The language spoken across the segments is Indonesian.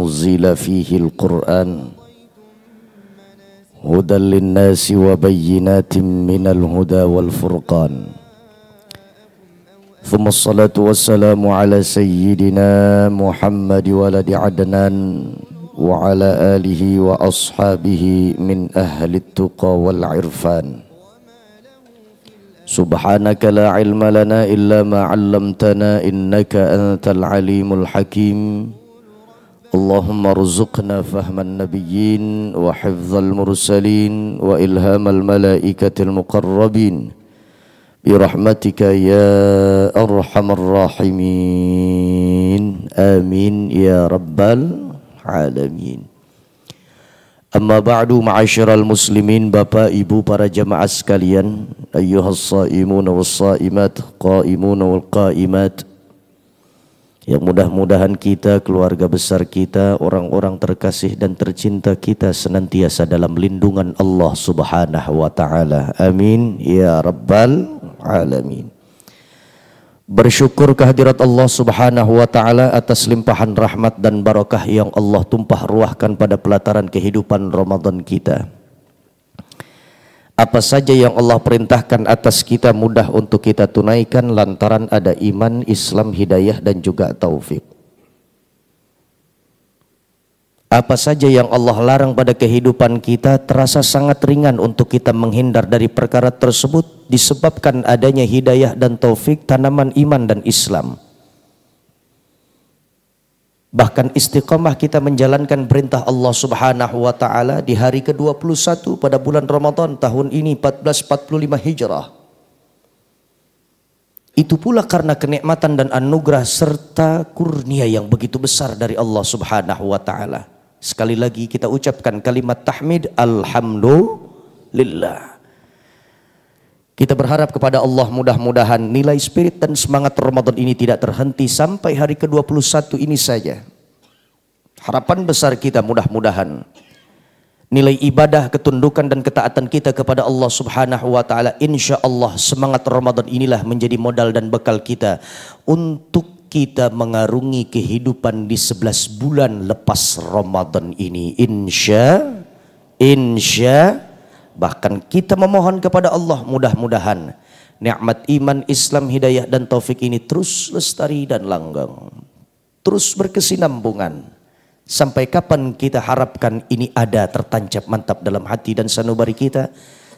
أنزل فيه القرآن هدى للناس وبينات من الهدى والفرقان ثم الصلاة والسلام على سيدنا محمد ولد عدنان وعلى آله وأصحابه من أهل التقى والعرفان سبحانك لا علم لنا إلا ما علمتنا إنك أنت العليم الحكيم اللهم ارزقنا فهم النبيين وحفظ المرسلين وإلهام الملائكة المقربين برحمتك يا أرحم الراحمين آمين يا رب العالمين. Amma ba'du ma'asyiral muslimin, Bapak Ibu para jamaah sekalian, ayyuhas shaimuna was shaimat, qaimuna wal qaimat, yang mudah-mudahan kita, keluarga besar kita, orang-orang terkasih dan tercinta kita senantiasa dalam lindungan Allah Subhanahu wa taala. Amin ya rabbal alamin. Bersyukur kehadirat Allah Subhanahu wa taala atas limpahan rahmat dan barakah yang Allah tumpah ruahkan pada pelataran kehidupan Ramadan kita. Apa saja yang Allah perintahkan atas kita mudah untuk kita tunaikan lantaran ada iman, Islam, hidayah dan juga taufik. Apa saja yang Allah larang pada kehidupan kita terasa sangat ringan untuk kita menghindar dari perkara tersebut disebabkan adanya hidayah dan taufik tanaman iman dan Islam. Bahkan istiqamah kita menjalankan perintah Allah Subhanahu wa taala di hari ke-21 pada bulan Ramadan tahun ini 1445 Hijrah. Itu pula karena kenikmatan dan anugerah serta kurnia yang begitu besar dari Allah Subhanahu wa taala. Sekali lagi kita ucapkan kalimat tahmid alhamdulillah. Kita berharap kepada Allah mudah-mudahan nilai spirit dan semangat Ramadan ini tidak terhenti sampai hari ke-21 ini saja. Harapan besar kita mudah-mudahan nilai ibadah, ketundukan dan ketaatan kita kepada Allah Subhanahu wa taala, insya Allah semangat Ramadan inilah menjadi modal dan bekal kita untuk kita mengarungi kehidupan di 11 bulan lepas Ramadan ini. Insya bahkan kita memohon kepada Allah mudah-mudahan nikmat iman, Islam, hidayah dan taufik ini terus lestari dan langgeng, terus berkesinambungan sampai kapan kita harapkan ini ada tertancap mantap dalam hati dan sanubari kita,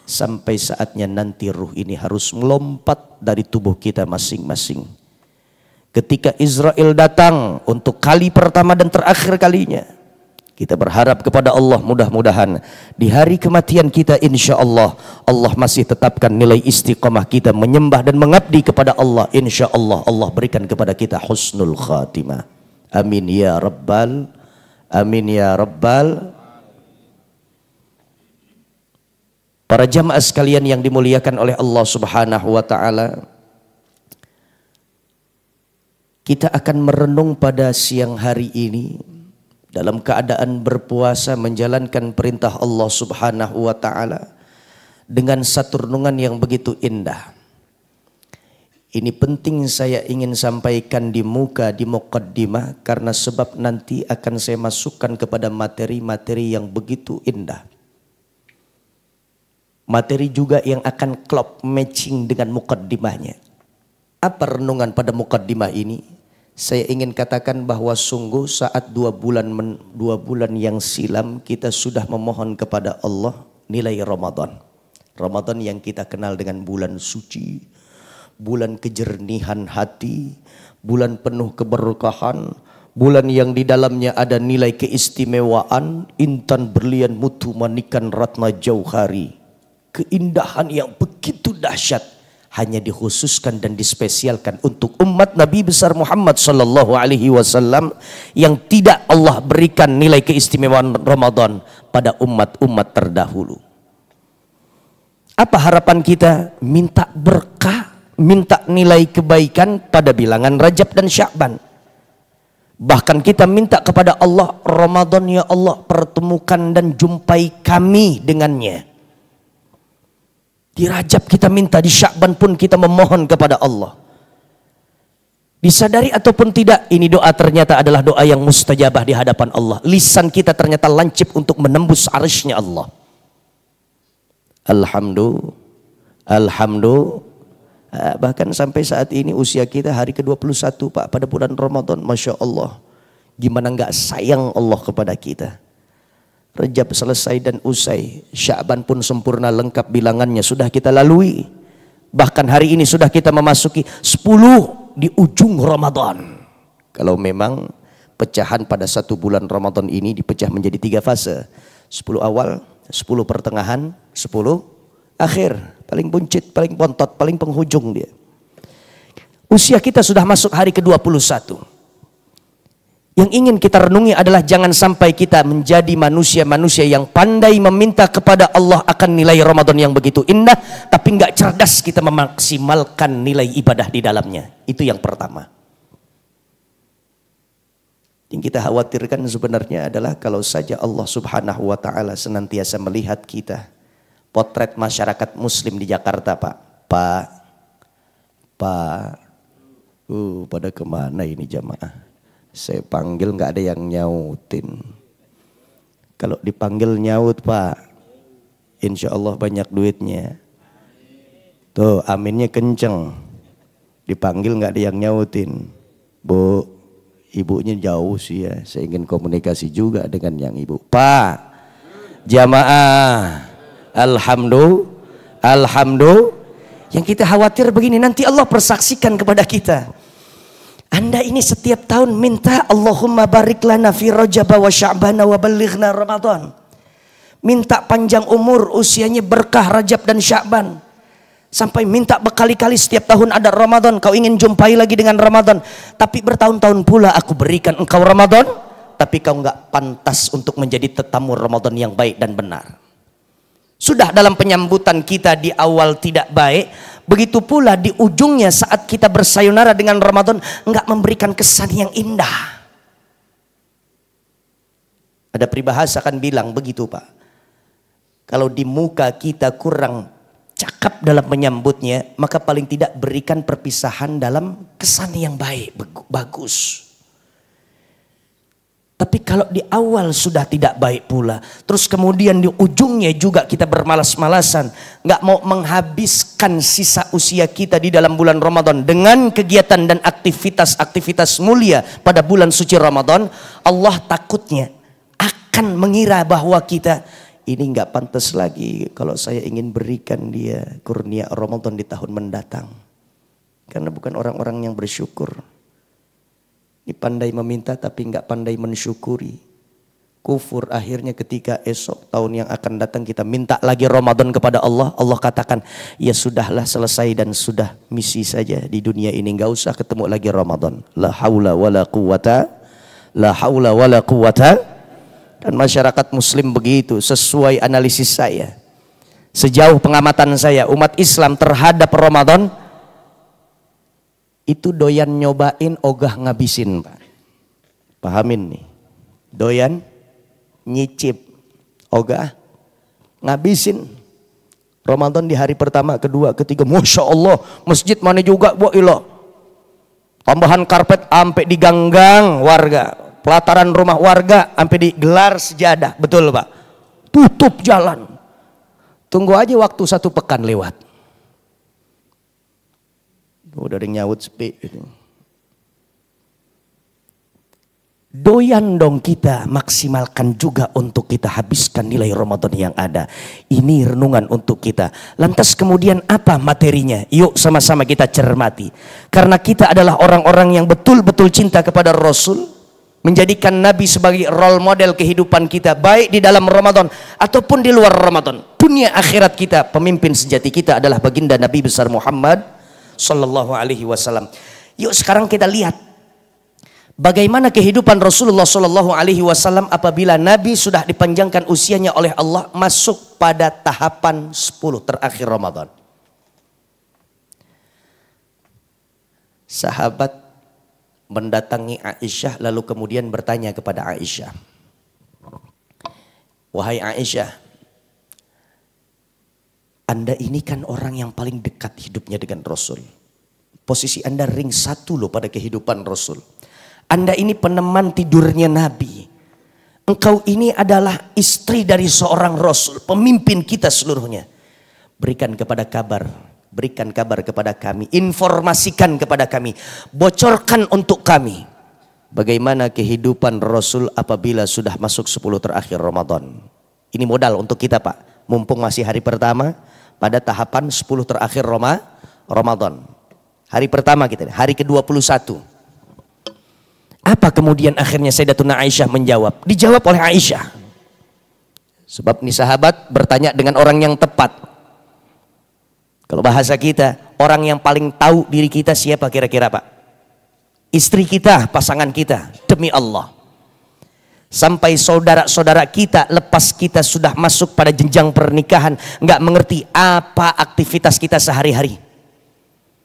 sampai saatnya nanti ruh ini harus melompat dari tubuh kita masing-masing. Ketika Israel datang untuk kali pertama dan terakhir kalinya, kita berharap kepada Allah mudah-mudahan di hari kematian kita insya Allah, Allah masih tetapkan nilai istiqamah kita menyembah dan mengabdi kepada Allah. Insya Allah Allah berikan kepada kita husnul khatimah. Amin ya rabbal, amin ya rabbal. Para jamaah sekalian yang dimuliakan oleh Allah Subhanahu wa taala, kita akan merenung pada siang hari ini dalam keadaan berpuasa menjalankan perintah Allah Subhanahu wa taala dengan satu renungan yang begitu indah. Ini penting saya ingin sampaikan di muqaddimah karena sebab nanti akan saya masukkan kepada materi-materi yang begitu indah. Materi juga yang akan klop matching dengan muqaddimahnya. Apa renungan pada muqaddimah ini? Saya ingin katakan bahwa sungguh saat 2 bulan yang silam kita sudah memohon kepada Allah nilai Ramadan. Ramadan yang kita kenal dengan bulan suci, bulan kejernihan hati, bulan penuh keberkahan, bulan yang di dalamnya ada nilai keistimewaan, intan berlian mutu manikan ratna jauhari. Keindahan yang begitu dahsyat hanya dikhususkan dan dispesialkan untuk umat Nabi besar Muhammad sallallahu alaihi wasallam yang tidak Allah berikan nilai keistimewaan Ramadan pada umat-umat terdahulu. Apa harapan kita? Minta berkah, minta nilai kebaikan pada bilangan Rajab dan Sya'ban. Bahkan kita minta kepada Allah, Ramadan ya Allah pertemukan dan jumpai kami dengannya. Di Rajab kita minta, di Sya'ban pun kita memohon kepada Allah. Disadari ataupun tidak, ini doa ternyata adalah doa yang mustajabah di hadapan Allah. Lisan kita ternyata lancip untuk menembus arsy-Nya Allah. Bahkan sampai saat ini usia kita hari ke-21 Pak, pada bulan Ramadan, Masya Allah. Gimana nggak sayang Allah kepada kita. Rajab selesai dan usai, Sya'ban pun sempurna lengkap bilangannya sudah kita lalui. Bahkan hari ini sudah kita memasuki 10 di ujung Ramadan. Kalau memang pecahan pada satu bulan Ramadan ini dipecah menjadi 3 fase. 10 awal, 10 pertengahan, 10 akhir. Paling buncit, paling bontot, paling penghujung dia. Usia kita sudah masuk hari ke-21. Yang ingin kita renungi adalah jangan sampai kita menjadi manusia-manusia yang pandai meminta kepada Allah akan nilai Ramadan yang begitu indah, tapi nggak cerdas kita memaksimalkan nilai ibadah di dalamnya. Itu yang pertama. Yang kita khawatirkan sebenarnya adalah kalau saja Allah Subhanahu wa Ta'ala senantiasa melihat kita. Potret masyarakat Muslim di Jakarta, Pak. Pada kemana ini jamaah? Saya panggil nggak ada yang nyautin. Kalau dipanggil nyaut Pak, insya Allah banyak duitnya. Tuh aminnya kenceng. Dipanggil nggak ada yang nyautin. Bu, ibunya jauh sih ya. Saya ingin komunikasi juga dengan yang ibu. Pak, jamaah, alhamdulillah. Yang kita khawatir begini, nanti Allah persaksikan kepada kita. Anda ini setiap tahun minta Allahumma barik lana fi Rajab wa Sya'ban wa ballighna Ramadan. Minta panjang umur, usianya berkah Rajab dan Sya'ban. Sampai minta berkali-kali setiap tahun ada Ramadan, kau ingin jumpai lagi dengan Ramadan. Tapi bertahun-tahun pula aku berikan engkau Ramadan, tapi kau enggak pantas untuk menjadi tetamu Ramadan yang baik dan benar. Sudah dalam penyambutan kita di awal tidak baik, begitu pula di ujungnya saat kita bersayonara dengan Ramadan enggak memberikan kesan yang indah. Ada peribahasa kan bilang begitu Pak. Kalau di muka kita kurang cakap dalam menyambutnya, maka paling tidak berikan perpisahan dalam kesan yang baik, bagus. Tapi kalau di awal sudah tidak baik pula, terus kemudian di ujungnya juga kita bermalas-malasan, nggak mau menghabiskan sisa usia kita di dalam bulan Ramadan dengan kegiatan dan aktivitas-aktivitas mulia pada bulan suci Ramadan, Allah takutnya akan mengira bahwa kita ini nggak pantas lagi kalau saya ingin berikan dia kurnia Ramadan di tahun mendatang. Karena bukan orang-orang yang bersyukur. Pandai meminta tapi nggak pandai mensyukuri. Kufur akhirnya ketika esok tahun yang akan datang kita minta lagi Ramadan kepada Allah. Allah katakan ya sudahlah selesai dan sudah misi saja di dunia ini, nggak usah ketemu lagi Ramadan. La haula wala quwata. Dan masyarakat Muslim begitu sesuai analisis saya. Sejauh pengamatan saya umat Islam terhadap Ramadan itu doyan nyobain ogah ngabisin Pak. Pahamin nih. Doyan nyicip ogah ngabisin. Ramadan di hari pertama, kedua, ketiga, Masya Allah masjid mana juga bu ilo. Tambahan karpet sampai diganggang warga, pelataran rumah warga sampai digelar sejadah. Betul Pak. Tutup jalan. Tunggu aja waktu 1 pekan lewat. Udah ada yang nyaut sepi gitu. Doyan dong kita maksimalkan juga untuk kita habiskan nilai Ramadan yang ada. Ini renungan untuk kita. Lantas kemudian apa materinya? Yuk sama-sama kita cermati. Karena kita adalah orang-orang yang betul-betul cinta kepada Rasul, menjadikan Nabi sebagai role model kehidupan kita baik di dalam Ramadan ataupun di luar Ramadan. Dunia akhirat kita, pemimpin sejati kita adalah baginda Nabi besar Muhammad Sallallahu Alaihi Wasallam. Yuk sekarang kita lihat bagaimana kehidupan Rasulullah Sallallahu Alaihi Wasallam apabila Nabi sudah dipanjangkan usianya oleh Allah masuk pada tahapan 10 terakhir Ramadan. Sahabat mendatangi Aisyah lalu kemudian bertanya kepada Aisyah, wahai Aisyah, Anda ini kan orang yang paling dekat hidupnya dengan Rasul. Posisi Anda ring satu loh pada kehidupan Rasul. Anda ini peneman tidurnya Nabi. Engkau ini adalah istri dari seorang Rasul, pemimpin kita seluruhnya. Berikan kabar kepada kami, informasikan kepada kami, bocorkan untuk kami bagaimana kehidupan Rasul apabila sudah masuk 10 terakhir Ramadan. Ini modal untuk kita, Pak. Mumpung masih hari pertama pada tahapan 10 terakhir Ramadan. Hari pertama kita, hari ke-21. Apa kemudian akhirnya Sayyidatuna Aisyah menjawab? Dijawab oleh Aisyah. Sebab ini sahabat bertanya dengan orang yang tepat. Kalau bahasa kita, orang yang paling tahu diri kita siapa kira-kira, Pak? Istri kita, pasangan kita, demi Allah. Sampai saudara-saudara kita lepas kita sudah masuk pada jenjang pernikahan, nggak mengerti apa aktivitas kita sehari-hari.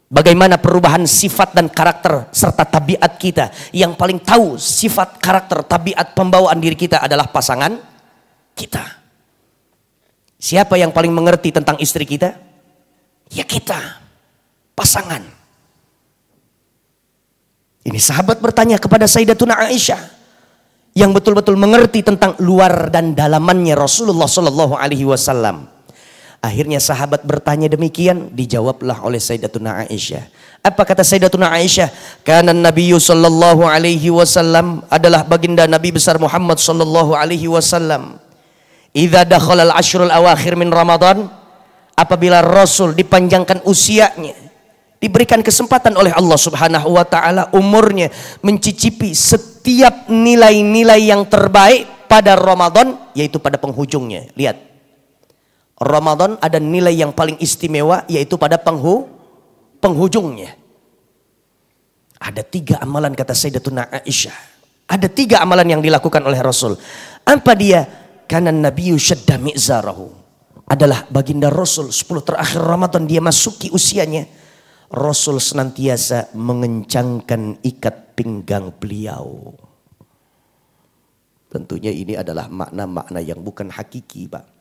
Bagaimana perubahan sifat dan karakter serta tabiat kita. Yang paling tahu sifat, karakter, tabiat, pembawaan diri kita adalah pasangan kita. Siapa yang paling mengerti tentang istri kita? Ya kita, pasangan. Ini sahabat bertanya kepada Sayyidatuna Aisyah yang betul-betul mengerti tentang luar dan dalamannya Rasulullah Shallallahu Alaihi Wasallam. Akhirnya sahabat bertanya demikian, dijawablah oleh Sayyidatuna Aisyah. Apa kata Sayyidatuna Aisyah? Karena Nabi Sallallahu Alaihi Wasallam adalah baginda Nabi besar Muhammad Sallallahu Alaihi Wasallam. Idza dakhala al-ashrul awakhir min Ramadan, apabila Rasul dipanjangkan usianya, diberikan kesempatan oleh Allah Subhanahu wa taala umurnya mencicipi setiap nilai-nilai yang terbaik pada Ramadan, yaitu pada penghujungnya. Lihat, Ramadan ada nilai yang paling istimewa, yaitu pada penghujungnya. Ada 3 amalan kata Sayyidatuna Aisyah. Ada 3 amalan yang dilakukan oleh Rasul. Apa dia? Karena Nabi syadda mi'zarahu. Adalah baginda Rasul 10 terakhir Ramadan dia masuki usianya. Rasul senantiasa mengencangkan ikat pinggang beliau. Tentunya ini adalah makna-makna yang bukan hakiki, Pak.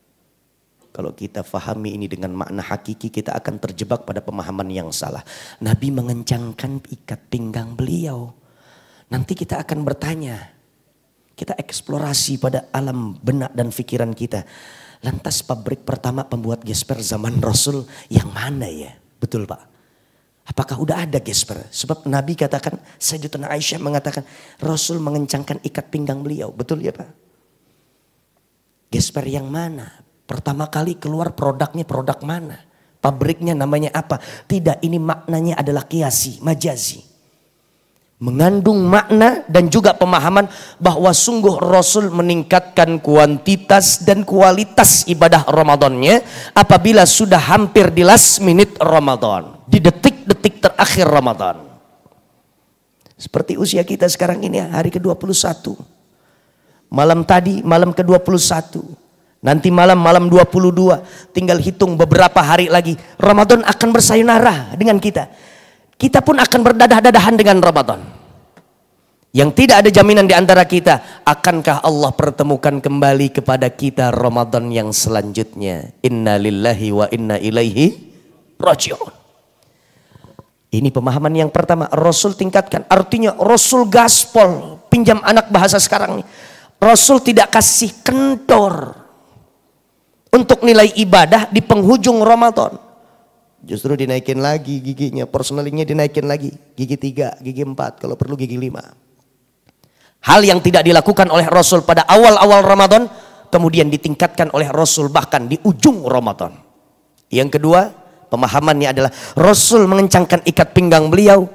Kalau kita fahami ini dengan makna hakiki, kita akan terjebak pada pemahaman yang salah. Nabi mengencangkan ikat pinggang beliau. Nanti kita akan bertanya, kita eksplorasi pada alam benak dan pikiran kita. Lantas pabrik pertama pembuat gesper zaman Rasul yang mana ya? Betul, Pak. Apakah udah ada gesper? Sebab Nabi katakan, Sayyidatuna Aisyah mengatakan, Rasul mengencangkan ikat pinggang beliau. Betul ya, Pak? Gesper yang mana? Pertama kali keluar produknya produk mana? Pabriknya namanya apa? Tidak, ini maknanya adalah kiasi, majazi. Mengandung makna dan juga pemahaman bahwa sungguh Rasul meningkatkan kuantitas dan kualitas ibadah Ramadannya apabila sudah hampir di last minute Ramadan. Di detik-detik terakhir Ramadan. Seperti usia kita sekarang ini, hari ke-21. Malam tadi, malam ke-21. Nanti malam 22, tinggal hitung beberapa hari lagi. Ramadan akan bersayonara dengan kita. Kita pun akan berdadah-dadahan dengan Ramadan. Yang tidak ada jaminan di antara kita, akankah Allah pertemukan kembali kepada kita Ramadan yang selanjutnya. Inna lillahi wa inna ilaihi raji'un. Ini pemahaman yang pertama, Rasul tingkatkan. Artinya Rasul gaspol, pinjam anak bahasa sekarang nih. Rasul tidak kasih kendor untuk nilai ibadah di penghujung Ramadan. Justru dinaikin lagi giginya, personalingnya dinaikin lagi. Gigi 3, gigi 4, kalau perlu gigi 5. Hal yang tidak dilakukan oleh Rasul pada awal-awal Ramadan, kemudian ditingkatkan oleh Rasul bahkan di ujung Ramadan. Yang kedua, pemahamannya adalah Rasul mengencangkan ikat pinggang beliau.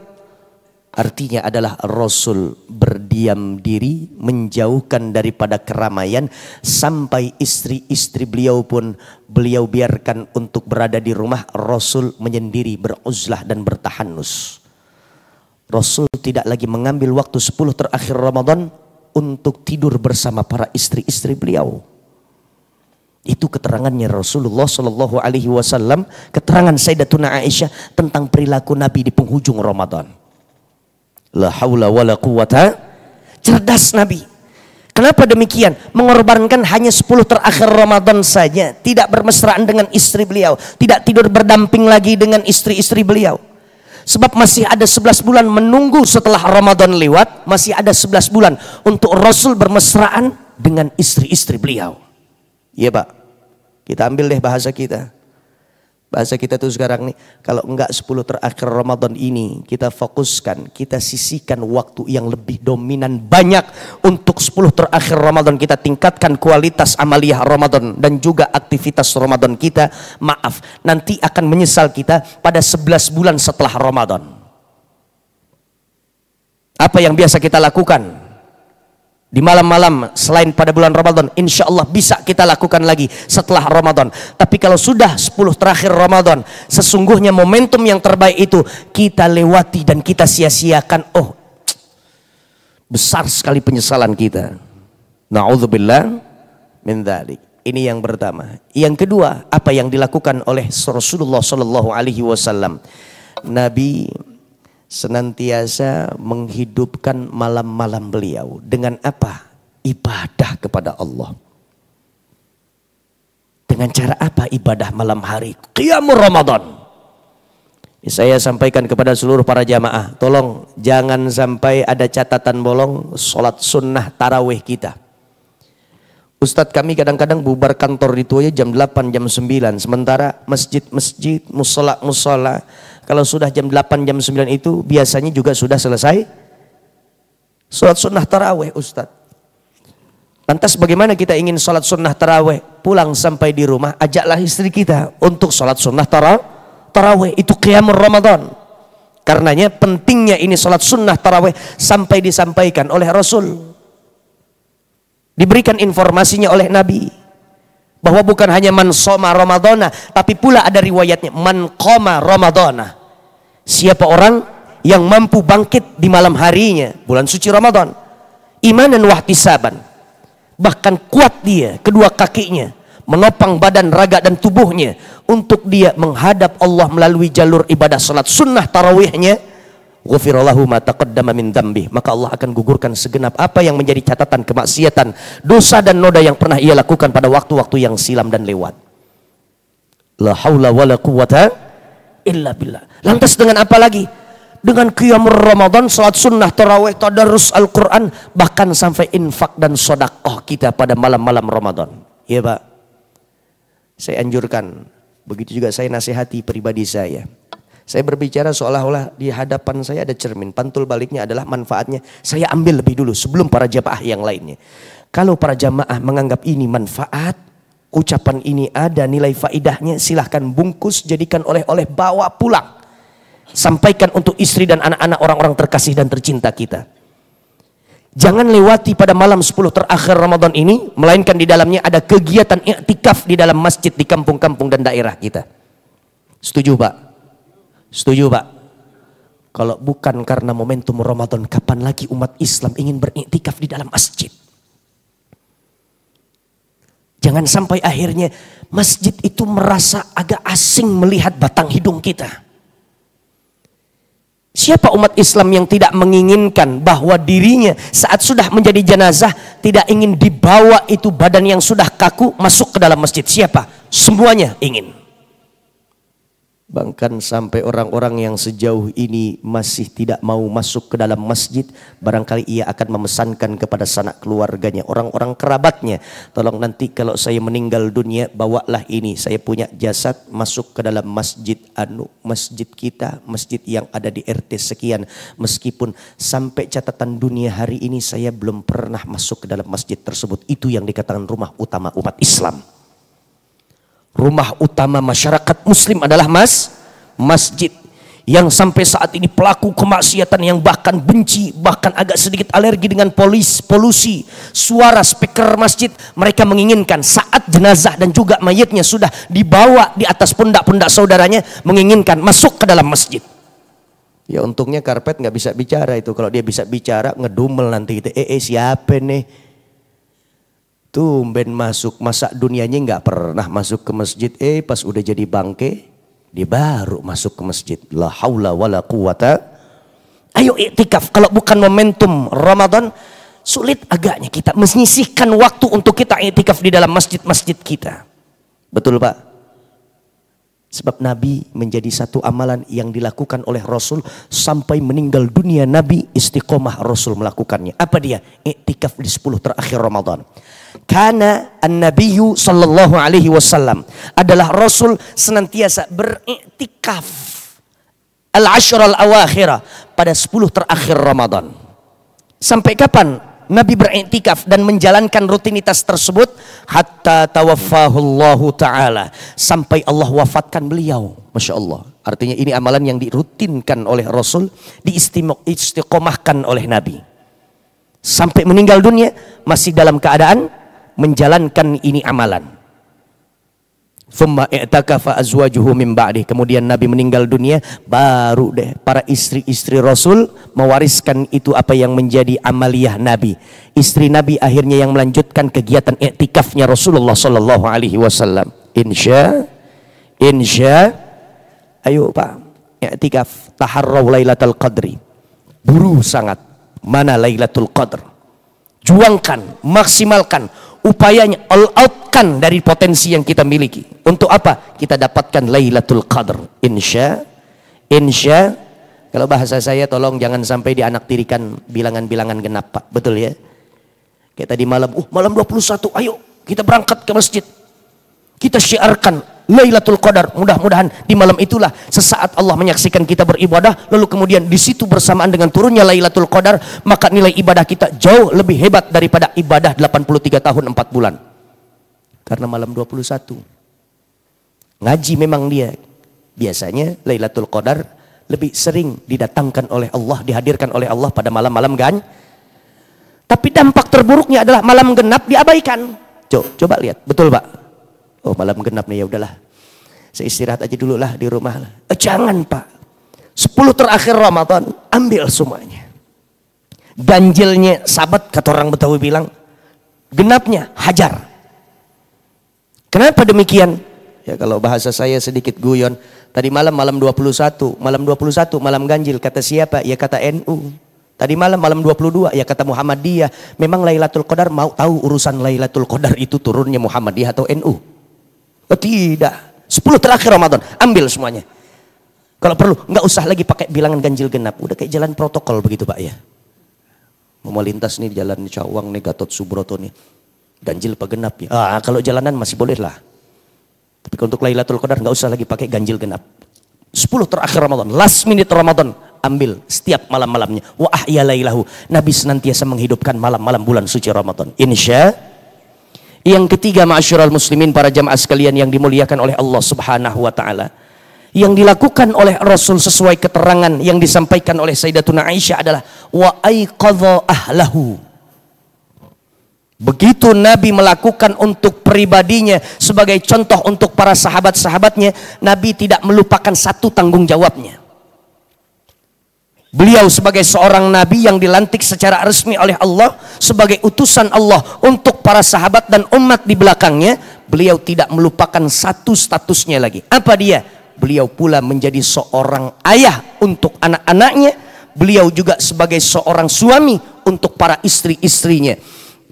Artinya adalah Rasul berdiam diri, menjauhkan daripada keramaian, sampai istri-istri beliau pun beliau biarkan untuk berada di rumah. Rasul menyendiri, beruzlah dan bertahanus. Rasul tidak lagi mengambil waktu 10 terakhir Ramadan untuk tidur bersama para istri-istri beliau. Itu keterangannya Rasulullah Shallallahu Alaihi Wasallam, keterangan Sayyidatuna Aisyah tentang perilaku Nabi di penghujung Ramadan. La haula wala quwata. Cerdas Nabi. Kenapa demikian? Mengorbankan hanya 10 terakhir Ramadan saja. Tidak bermesraan dengan istri beliau. Tidak tidur berdamping lagi dengan istri-istri beliau. Sebab masih ada 11 bulan menunggu setelah Ramadan lewat, masih ada 11 bulan untuk Rasul bermesraan dengan istri-istri beliau. Iya Pak, kita ambil deh bahasa kita. Bahasa kita tuh sekarang nih, kalau enggak 10 terakhir Ramadan ini kita fokuskan, kita sisihkan waktu yang lebih dominan banyak untuk 10 terakhir Ramadan, kita tingkatkan kualitas amaliyah Ramadan dan juga aktivitas Ramadan kita, maaf, nanti akan menyesal kita pada 11 bulan setelah Ramadan. Apa yang biasa kita lakukan di malam-malam selain pada bulan Ramadan, insya Allah bisa kita lakukan lagi setelah Ramadan. Tapi kalau sudah 10 terakhir Ramadan, sesungguhnya momentum yang terbaik itu kita lewati dan kita sia-siakan. Oh, besar sekali penyesalan kita. Na'udzubillah min dzalik. Ini yang pertama. Yang kedua, apa yang dilakukan oleh Rasulullah Shallallahu Alaihi Wasallam? Nabi senantiasa menghidupkan malam-malam beliau dengan apa? Ibadah kepada Allah. Dengan cara apa ibadah malam hari? Qiyamul Ramadan. Saya sampaikan kepada seluruh para jamaah, tolong jangan sampai ada catatan bolong sholat sunnah tarawih kita. Ustadz kami kadang-kadang bubar kantor itu aja jam 8, jam 9. Sementara masjid-masjid, musola-musola, kalau sudah jam 8, jam 9 itu biasanya juga sudah selesai sholat sunnah tarawih Ustadz. Lantas bagaimana kita ingin sholat sunnah tarawih? Pulang sampai di rumah, ajaklah istri kita untuk sholat sunnah tarawih. Itu qiyamul Ramadan. Karenanya pentingnya ini sholat sunnah tarawih sampai disampaikan oleh Rasul. Diberikan informasinya oleh Nabi bahwa bukan hanya man shoma Ramadana, tapi pula ada riwayatnya man qama Ramadana. Siapa orang yang mampu bangkit di malam harinya bulan suci Ramadan, imanan wahtisaban, bahkan kuat dia kedua kakinya, menopang badan, raga dan tubuhnya untuk dia menghadap Allah melalui jalur ibadah salat sunnah tarawihnya, ghufirallahu ma taqaddama min dzambi, maka Allah akan gugurkan segenap apa yang menjadi catatan kemaksiatan, dosa dan noda yang pernah ia lakukan pada waktu-waktu yang silam dan lewat. La haula wala quwata illa billah. Lantas dengan apa lagi? Dengan qiyamul Ramadan, salat sunnah tarawih, tadarrus Al-Quran, bahkan sampai infak dan sedekah kita pada malam-malam Ramadan. Iya Pak, saya anjurkan, begitu juga saya nasihati pribadi saya. Saya berbicara seolah-olah di hadapan saya ada cermin. Pantul baliknya adalah manfaatnya saya ambil lebih dulu sebelum para jamaah yang lainnya. Kalau para jamaah menganggap ini manfaat, ucapan ini ada nilai faidahnya, silahkan bungkus, jadikan oleh-oleh, bawa pulang. Sampaikan untuk istri dan anak-anak orang-orang terkasih dan tercinta kita. Jangan lewati pada malam 10 terakhir Ramadan ini, melainkan di dalamnya ada kegiatan i'tikaf di dalam masjid di kampung-kampung dan daerah kita. Setuju Pak? Setuju Pak? Kalau bukan karena momentum Ramadan, kapan lagi umat Islam ingin beriktikaf di dalam masjid? Jangan sampai akhirnya masjid itu merasa agak asing melihat batang hidung kita. Siapa umat Islam yang tidak menginginkan bahwa dirinya saat sudah menjadi jenazah tidak ingin dibawa itu badan yang sudah kaku masuk ke dalam masjid? Siapa? Semuanya ingin. Bahkan sampai orang-orang yang sejauh ini masih tidak mau masuk ke dalam masjid, barangkali ia akan memesankan kepada sanak keluarganya, orang-orang kerabatnya, tolong nanti kalau saya meninggal dunia, bawalah ini, saya punya jasad, masuk ke dalam masjid masjid kita, masjid yang ada di RT sekian, meskipun sampai catatan dunia hari ini saya belum pernah masuk ke dalam masjid tersebut. Itu yang dikatakan rumah utama umat Islam. Rumah utama masyarakat muslim adalah masjid. Yang sampai saat ini pelaku kemaksiatan yang bahkan benci, bahkan agak sedikit alergi dengan polusi suara speaker masjid, mereka menginginkan saat jenazah dan juga mayatnya sudah dibawa di atas pundak-pundak saudaranya, menginginkan masuk ke dalam masjid. Ya untungnya karpet nggak bisa bicara itu. Kalau dia bisa bicara ngedumel nanti gitu. Siapa nih? Tumben masuk, masa dunianya nggak pernah masuk ke masjid. Pas udah jadi bangke, dia baru masuk ke masjid. La haula wala quwata. Ayo iktikaf. Kalau bukan momentum Ramadan, sulit agaknya kita menyisihkan waktu untuk kita iktikaf di dalam masjid-masjid kita. Betul Pak? Sebab Nabi menjadi satu amalan yang dilakukan oleh Rasul sampai meninggal dunia. Nabi istiqomah Rasul melakukannya. Apa dia? Iktikaf di 10 terakhir Ramadan. Karena an-nabiyyu sallallahu alaihi wasallam adalah Rasul senantiasa beriktikaf al-ashr al-awakhirah pada 10 terakhir Ramadan. Sampai kapan Nabi beriktikaf dan menjalankan rutinitas tersebut? Hatta tawaffahullahu ta'ala, sampai Allah wafatkan beliau. Masya Allah. Artinya ini amalan yang dirutinkan oleh Rasul, diistiqomahkan oleh Nabi. Sampai meninggal dunia masih dalam keadaan menjalankan ini amalan. Thumma i'takafa azwajuhu min ba'di. Kemudian Nabi meninggal dunia, baru deh para istri-istri Rasul mewariskan itu apa yang menjadi amaliyah Nabi. Istri Nabi akhirnya yang melanjutkan kegiatan i'tikafnya Rasulullah sallallahu alaihi wasallam. Insya ayo Pak, i'tikaf, taharraw lailatul qadri. Buru sangat mana Lailatul Qadar. Juangkan, maksimalkan upayanya, all outkan dari potensi yang kita miliki. Untuk apa? Kita dapatkan Lailatul Qadar. Insya. Kalau bahasa saya tolong jangan sampai dianaktirikan bilangan-bilangan genap Pak. Betul ya? Kayak tadi malam, malam 21, ayo kita berangkat ke masjid. Kita syiarkan Lailatul Qadar. Mudah-mudahan di malam itulah sesaat Allah menyaksikan kita beribadah, lalu kemudian di situ bersamaan dengan turunnya Lailatul Qadar, maka nilai ibadah kita jauh lebih hebat daripada ibadah 83 tahun 4 bulan. Karena malam 21 ngaji memang dia. Biasanya Lailatul Qadar lebih sering didatangkan oleh Allah, dihadirkan oleh Allah pada malam-malam kan. Tapi dampak terburuknya adalah malam genap diabaikan. Coba lihat, betul Pak? Oh malam genap nih, ya udahlah, saya istirahat aja dulu lah di rumah. Jangan Pak, 10 terakhir Ramadan ambil semuanya. Ganjilnya sabat, kata orang Betawi bilang, genapnya hajar. Kenapa demikian? Ya kalau bahasa saya sedikit guyon. Tadi malam 21, malam ganjil, kata siapa? Ya kata NU. Tadi malam 22, ya kata Muhammadiyah. Memang Lailatul Qadar mau tahu urusan Lailatul Qadar itu turunnya Muhammadiyah atau NU? Oh, tidak. 10 terakhir Ramadan ambil semuanya. Kalau perlu nggak usah lagi pakai bilangan ganjil genap. Udah kayak jalan protokol begitu Pak ya. Mau melintas nih jalan Cawang nih, Gatot Subroto nih, ganjil apa genap ya? Kalau jalanan masih boleh lah. Tapi untuk Lailatul Qadar nggak usah lagi pakai ganjil genap. 10 terakhir Ramadan, last minute Ramadan, ambil setiap malam-malamnya. Wa ahya lailahu. Nabi senantiasa menghidupkan malam-malam bulan suci Ramadan. Insya. Yang ketiga, ma'asyiral muslimin, para jamaah sekalian yang dimuliakan oleh Allah Subhanahu wa taala, yang dilakukan oleh Rasul sesuai keterangan yang disampaikan oleh Sayyidatuna Aisyah adalah wa aiqadha ahlahu. Begitu Nabi melakukan untuk pribadinya sebagai contoh untuk para sahabat-sahabatnya, Nabi tidak melupakan satu tanggung jawabnya. Beliau sebagai seorang Nabi yang dilantik secara resmi oleh Allah sebagai utusan Allah untuk para sahabat dan umat di belakangnya, beliau tidak melupakan satu statusnya lagi. Apa dia? Beliau pula menjadi seorang ayah untuk anak-anaknya. Beliau juga sebagai seorang suami untuk para istri-istrinya.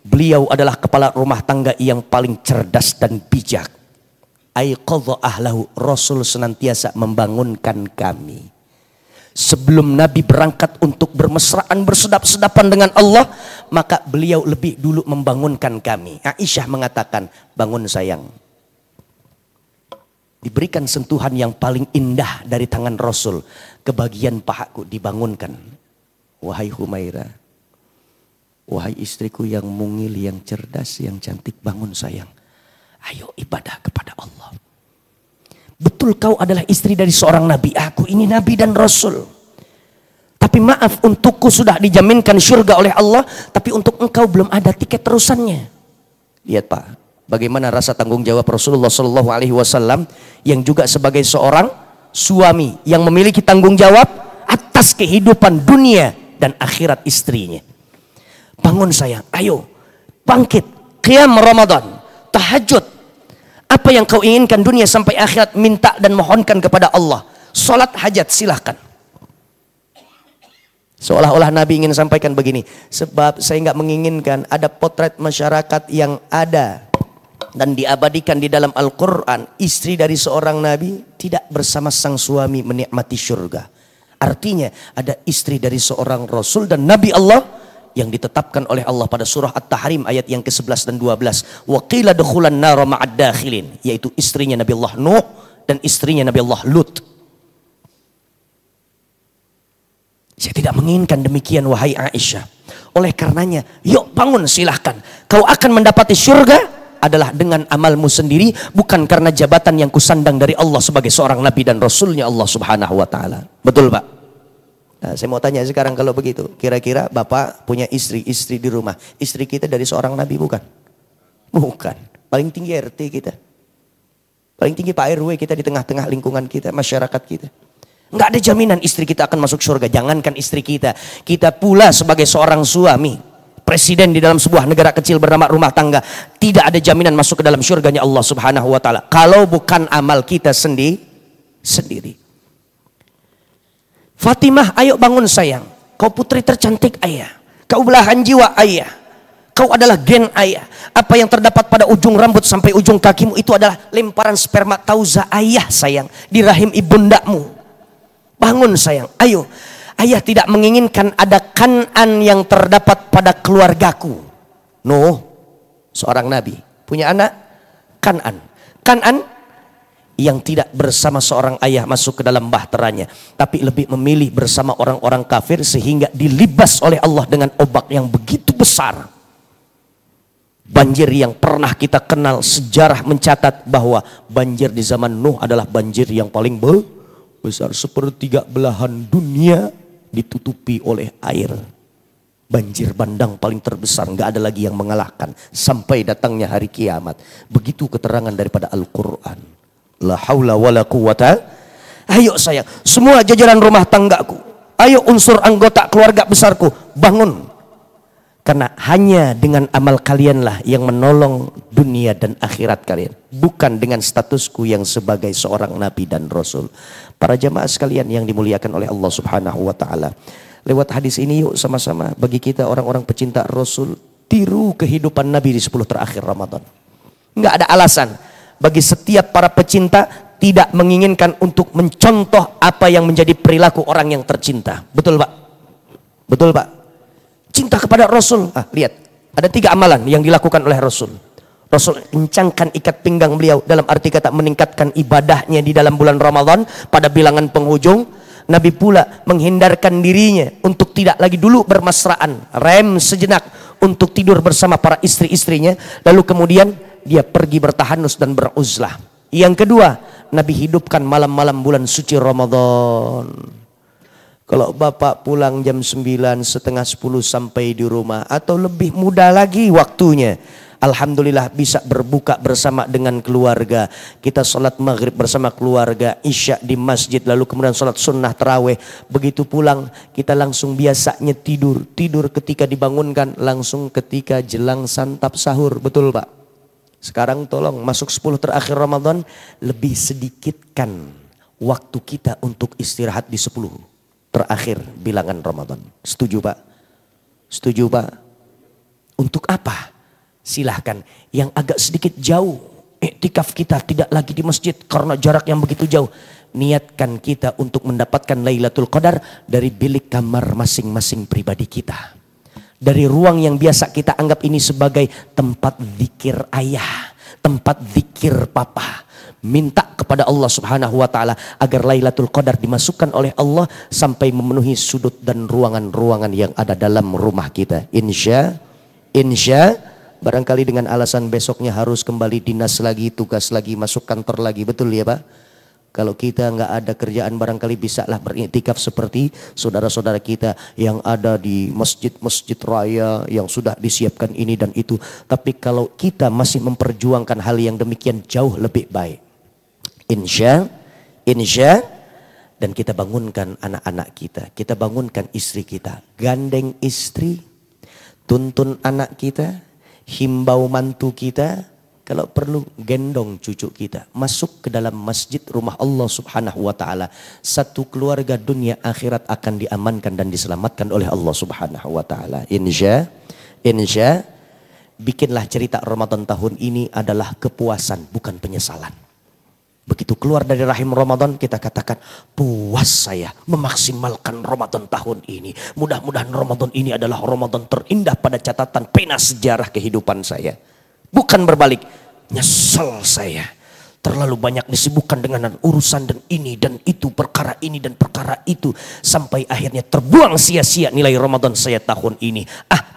Beliau adalah kepala rumah tangga yang paling cerdas dan bijak. Aiqadha ahlahu. Rasul senantiasa membangunkan kami. Sebelum Nabi berangkat untuk bermesraan, bersedap-sedapan dengan Allah, maka beliau lebih dulu membangunkan kami. Aisyah mengatakan, bangun sayang. Diberikan sentuhan yang paling indah dari tangan Rasul. Ke bagian pahaku dibangunkan. Wahai Humaira, wahai istriku yang mungil, yang cerdas, yang cantik, bangun sayang. Ayo ibadah kepada Allah. Betul kau adalah istri dari seorang Nabi. Aku ini Nabi dan Rasul. Tapi maaf, untukku sudah dijaminkan surga oleh Allah. Tapi untuk engkau belum ada tiket terusannya. Lihat Pak, bagaimana rasa tanggung jawab Rasulullah SAW yang juga sebagai seorang suami yang memiliki tanggung jawab atas kehidupan dunia dan akhirat istrinya. Bangun sayang, ayo bangkit, qiyam Ramadan, tahajud. Apa yang kau inginkan dunia sampai akhirat, minta dan mohonkan kepada Allah. Salat hajat silahkan. Seolah-olah Nabi ingin sampaikan begini, sebab saya nggak menginginkan ada potret masyarakat yang ada Dan diabadikan di dalam Al-Quran, istri dari seorang nabi tidak bersama sang suami menikmati syurga. Artinya ada istri dari seorang rasul dan nabi Allah yang ditetapkan oleh Allah pada surah At-Tahrim ayat yang ke-11 dan 12. Wa qila dukhulan nara ma'ad dakhilin, yaitu istrinya Nabi Allah Nuh dan istrinya Nabi Allah Lut. Saya tidak menginginkan demikian wahai Aisyah. Oleh karenanya, yuk bangun silahkan. Kau akan mendapati syurga adalah dengan amalmu sendiri, bukan karena jabatan yang kusandang dari Allah sebagai seorang nabi dan rasulnya Allah Subhanahu wa taala. Betul, Pak? Nah, saya mau tanya sekarang kalau begitu, kira-kira Bapak punya istri di rumah. Istri kita dari seorang nabi bukan? Bukan. Paling tinggi RT kita. Paling tinggi Pak RW kita di tengah-tengah lingkungan kita, masyarakat kita. Enggak ada jaminan istri kita akan masuk surga. Jangankan istri kita, kita pula sebagai seorang suami, presiden di dalam sebuah negara kecil bernama rumah tangga, tidak ada jaminan masuk ke dalam surganya Allah Subhanahu wa taala kalau bukan amal kita sendiri. Fatimah, ayo bangun sayang. Kau putri tercantik ayah. Kau belahan jiwa ayah. Kau adalah gen ayah. Apa yang terdapat pada ujung rambut sampai ujung kakimu itu adalah lemparan sperma tauza ayah sayang di rahim ibundamu. Bangun sayang, ayo. Ayah tidak menginginkan ada Kan'an yang terdapat pada keluargaku. Nuh, seorang nabi, punya anak Kan'an. Kan'an yang tidak bersama seorang ayah masuk ke dalam bahteranya, tapi lebih memilih bersama orang-orang kafir sehingga dilibas oleh Allah dengan ombak yang begitu besar. Banjir yang pernah kita kenal, sejarah mencatat bahwa banjir di zaman Nuh adalah banjir yang paling besar. Sepertiga belahan dunia ditutupi oleh air. Banjir bandang paling terbesar, nggak ada lagi yang mengalahkan sampai datangnya hari kiamat. Begitu keterangan daripada Al-Quran. La haula wala quwata. Ayo sayang, semua jajaran rumah tanggaku, ayo unsur anggota keluarga besarku, bangun. Karena hanya dengan amal kalianlah yang menolong dunia dan akhirat kalian, bukan dengan statusku yang sebagai seorang nabi dan rasul. Para jamaah sekalian yang dimuliakan oleh Allah Subhanahu wa taala, lewat hadis ini yuk sama-sama bagi kita orang-orang pecinta rasul, tiru kehidupan Nabi di 10 terakhir Ramadan. Enggak ada alasan bagi setiap para pecinta tidak menginginkan untuk mencontoh apa yang menjadi perilaku orang yang tercinta. Betul, Pak? Betul, Pak? Cinta kepada Rasul. Lihat, ada 3 amalan yang dilakukan oleh Rasul. Rasul kencangkan ikat pinggang beliau, dalam arti kata meningkatkan ibadahnya di dalam bulan Ramadan pada bilangan penghujung. Nabi pula menghindarkan dirinya untuk tidak lagi dulu bermesraan, rem sejenak untuk tidur bersama para istri-istrinya, lalu kemudian dia pergi bertahanus dan beruzlah. Yang kedua, Nabi hidupkan malam-malam bulan suci Ramadan. Kalau Bapak pulang jam 9, setengah 10 sampai di rumah, atau lebih muda lagi waktunya, alhamdulillah bisa berbuka bersama dengan keluarga. Kita sholat maghrib bersama keluarga, isya di masjid, lalu kemudian sholat sunnah taraweh. Begitu pulang kita langsung biasanya tidur. Tidur ketika dibangunkan, langsung ketika jelang santap sahur. Betul, Pak? Sekarang tolong masuk 10 terakhir Ramadan, lebih sedikitkan waktu kita untuk istirahat di 10 terakhir bilangan Ramadan. Setuju, Pak? Setuju, Pak? Untuk apa? Silahkan. Yang agak sedikit jauh, iktikaf kita tidak lagi di masjid karena jarak yang begitu jauh. Niatkan kita untuk mendapatkan Lailatul Qadar dari bilik kamar masing-masing pribadi kita. Dari ruang yang biasa kita anggap ini sebagai tempat zikir ayah, tempat zikir papa. Minta kepada Allah Subhanahu wa taala agar Lailatul Qadar dimasukkan oleh Allah sampai memenuhi sudut dan ruangan-ruangan yang ada dalam rumah kita. Insya barangkali dengan alasan besoknya harus kembali dinas lagi, tugas lagi, masuk kantor lagi. Betul ya, Pak? Kalau kita nggak ada kerjaan, barangkali bisalah beriktikaf seperti saudara-saudara kita yang ada di masjid-masjid raya yang sudah disiapkan ini dan itu. Tapi kalau kita masih memperjuangkan hal yang demikian, jauh lebih baik. Insya, dan kita bangunkan anak-anak kita bangunkan istri kita, gandeng istri, tuntun anak kita, himbau mantu kita, kalau perlu gendong cucu kita, masuk ke dalam masjid rumah Allah Subhanahu wa taala. Satu keluarga dunia akhirat akan diamankan dan diselamatkan oleh Allah Subhanahu wa taala. Insya. bikinlah cerita Ramadan tahun ini adalah kepuasan, bukan penyesalan. Begitu keluar dari rahim Ramadan, kita katakan, puas saya memaksimalkan Ramadan tahun ini. Mudah-mudahan Ramadan ini adalah Ramadan terindah pada catatan pena sejarah kehidupan saya. Bukan berbalik, nyesel saya. Terlalu banyak disibukkan dengan urusan dan ini dan itu, perkara ini dan perkara itu. Sampai akhirnya terbuang sia-sia nilai Ramadan saya tahun ini.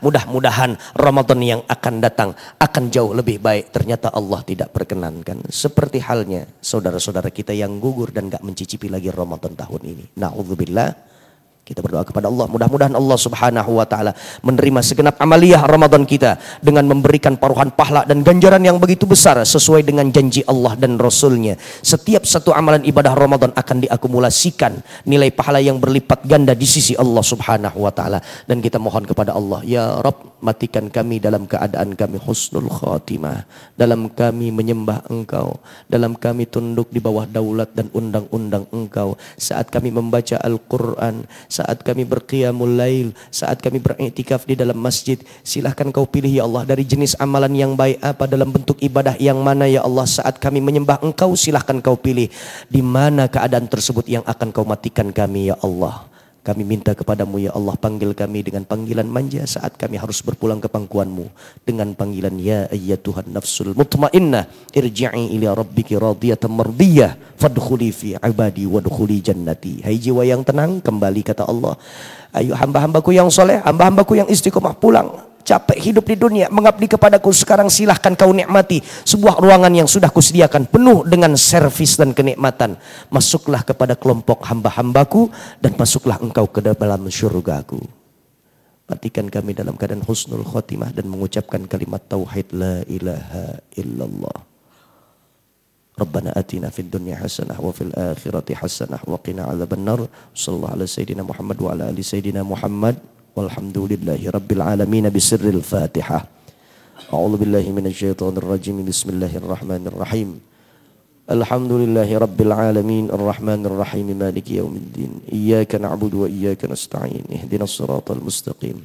Mudah-mudahan Ramadan yang akan datang akan jauh lebih baik. Ternyata Allah tidak perkenankan. Seperti halnya saudara-saudara kita yang gugur dan gak mencicipi lagi Ramadan tahun ini. Na'udzubillah. Kita berdoa kepada Allah, mudah-mudahan Allah subhanahu wa ta'ala menerima segenap amaliyah Ramadan kita dengan memberikan paruhan pahala dan ganjaran yang begitu besar sesuai dengan janji Allah dan Rasulnya. Setiap satu amalan ibadah Ramadan akan diakumulasikan nilai pahala yang berlipat ganda di sisi Allah subhanahu wa ta'ala. Dan kita mohon kepada Allah, ya Rabb, matikan kami dalam keadaan kami husnul khatimah, dalam kami menyembah Engkau, dalam kami tunduk di bawah daulat dan undang-undang Engkau, saat kami membaca Al-Quran, saat kami berqiyamul lail, saat kami beriktikaf di dalam masjid. Silahkan kau pilih ya Allah dari jenis amalan yang baik apa, dalam bentuk ibadah yang mana ya Allah. Saat kami menyembah Engkau, silahkan kau pilih di mana keadaan tersebut yang akan kau matikan kami ya Allah. Kami minta kepadamu ya Allah, panggil kami dengan panggilan manja saat kami harus berpulang ke pangkuanmu dengan panggilan ya ayyatuhan nafsul mutmainnah irji'i ila rabbiki radiyatan mardiyah fadkhuli fi ibadi wadkhuli jannati. Hai jiwa yang tenang, kembali kata Allah. Ayo hamba-hambaku yang soleh, hamba-hambaku yang istiqomah pulang. Capek hidup di dunia, mengabdi kepadaku. Sekarang silahkan kau nikmati sebuah ruangan yang sudah kusediakan penuh dengan servis dan kenikmatan. Masuklah kepada kelompok hamba-hambaku dan masuklah engkau ke dalam syurgaku. Matikan kami dalam keadaan husnul khotimah dan mengucapkan kalimat tauhid la ilaha illallah. Rabbana atina fid dunya hasanah wa fil akhirati hasanah wa qina adzabannar. Sallallahu ala sayyidina Muhammad wa ala ali sayyidina Muhammad. Walhamdulillahi rabbil alamin bisirril Fatihah. A'udzu billahi minasy syaithanir rajim. Bismillahirrahmanirrahim. Alhamdulillahi rabbil alamin arrahmanir rahim maliki yaumiddin. Iyyaka na'budu wa iyyaka nasta'in. Ihdinas siratal mustaqim.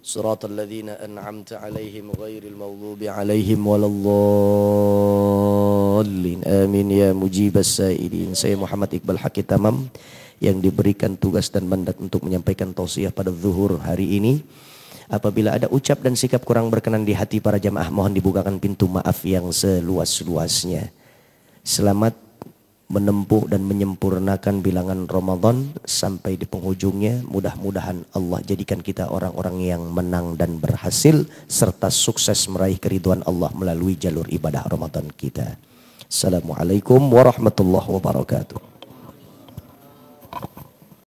Siratal ladzina an'amta 'alaihim ghairil maghdubi 'alaihim waladdallin. Amin ya mujibas sa'ilin. Saya Muhammad Iqbal Haqqi Tamam yang diberikan tugas dan mandat untuk menyampaikan tausiah pada zuhur hari ini. Apabila ada ucap dan sikap kurang berkenan di hati para jamaah, mohon dibukakan pintu maaf yang seluas-luasnya. Selamat menempuh dan menyempurnakan bilangan Ramadan sampai di penghujungnya. Mudah-mudahan Allah jadikan kita orang-orang yang menang dan berhasil serta sukses meraih keridhaan Allah melalui jalur ibadah Ramadan kita. Assalamualaikum warahmatullahi wabarakatuh.